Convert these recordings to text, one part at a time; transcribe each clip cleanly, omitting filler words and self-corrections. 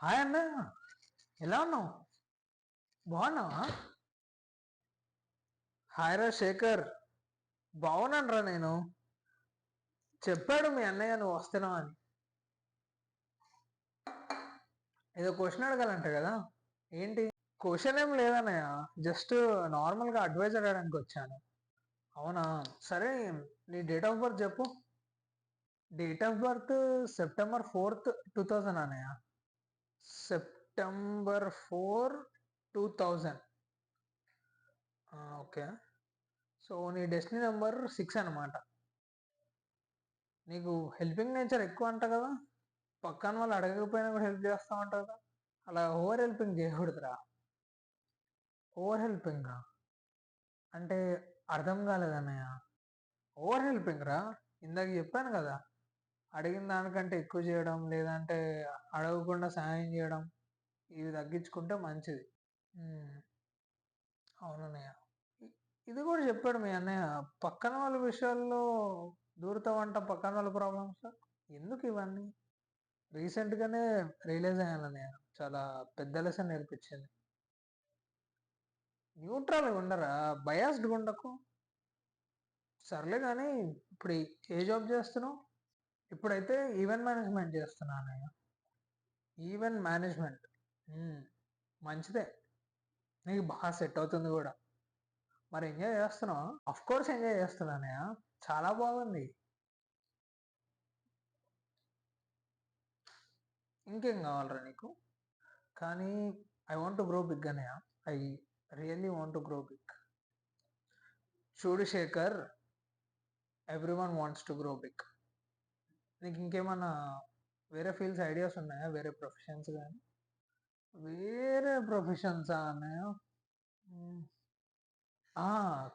Hi అన్న, ఎలా ఉన్నావు? బాగున్నావా? హాయ్ రా శేఖర్, బాగున్నాను రా నేను. చెప్పాడు మీ అన్నయ్య నువ్వు వస్తున్నావు అని. ఏదో క్వశ్చన్ అడగాలంట కదా, ఏంటి? క్వశ్చన్ ఏం లేదన్నయ్య, జస్ట్ నార్మల్గా అడ్వైజర్ అడగడానికి వచ్చాను. అవునా, సరే. నీ డేట్ ఆఫ్ బర్త్ చెప్పు. Date of birth September 4th 2000 అన్నయ్య. September 4 2000. ఓకే. సో నీ డెస్టినీ నెంబర్ 6 అనమాట. నీకు హెల్పింగ్ నేచర్ ఎక్కువ అంట కదా, పక్కన వాళ్ళు అడగకపోయినా కూడా హెల్ప్ చేస్తా ఉంటావు కదా. అలా ఓవర్ హెల్పింగ్ చేయకూడదురా. ఓవర్ హెల్పింగ్ రా అంటే అర్థం కాలేదన్నయ్య. ఓవర్ హెల్పింగ్ రా, ఇందాక చెప్పాను కదా, అడిగిన దానికంటే ఎక్కువ చేయడం, లేదంటే అడగకుండా సహాయం చేయడం, ఇవి తగ్గించుకుంటే మంచిది. ఉమ్, అవునన్నయ్య. ఇది కూడా చెప్పాడు మీ అన్నయ్య, పక్కన వాళ్ళ విషయాల్లో దూరుతావంట, పక్కన వాళ్ళ ప్రాబ్లమ్స్. ఎందుకు ఇవన్నీ? రీసెంట్ గానే రియలైజ్ అయ్యాను నేను, చాలా పెద్ద లెసన్ నేర్పించింది. న్యూట్రల్ ఉండరా, బయాస్డ్ ఉండకు. సర్లే కానీ, ఇప్పుడు ఏ జాబ్ చేస్తున్నావు? ఇప్పుడైతే ఈవెంట్ మేనేజ్మెంట్ చేస్తున్నాను నేను. Event management. మంచిదే, నీకు బాగా సెట్ అవుతుంది కూడా. మరి ఎంజాయ్ చేస్తున్నావా? అఫ్ కోర్స్ ఎంజాయ్ చేస్తున్నానయ్య, చాలా బాగుంది. ఇంకేం కావాలరా నీకు? కానీ I want to grow big అనయ్య. I really want to grow big. చూడు Shekhar, everyone wants to grow big. నీకు ఇంకేమన్నా వేరే ఫీల్డ్స్ ఐడియాస్ ఉన్నాయా, వేరే ప్రొఫెషన్స్ కానీ? వేరే ప్రొఫెషన్సా అన్నయ్య?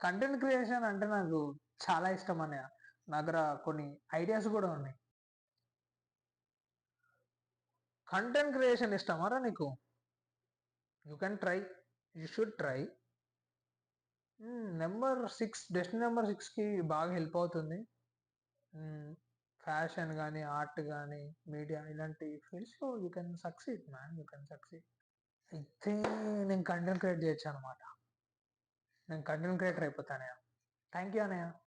కంటెంట్ క్రియేషన్ అంటే నాకు చాలా ఇష్టం అన్నయ్య. నా దగ్గర కొన్ని ఐడియాస్ కూడా ఉన్నాయి. కంటెంట్ క్రియేషన్ ఇష్టమారా నీకు? You can try, you should try. Destiny number 6కి బాగా హెల్ప్ అవుతుంది. ఫ్యాషన్ కానీ, ఆర్ట్ కానీ, మీడియా, ఇలాంటి ఫీల్డ్స్లో you can succeed man, you can succeed. అయితే నేను కంటెంట్ క్రియేట్ చేయొచ్చు అనమాట. నేను కంటెంట్ క్రియేటర్ అయిపోతానయ్య. థ్యాంక్ యూ అనయ్య.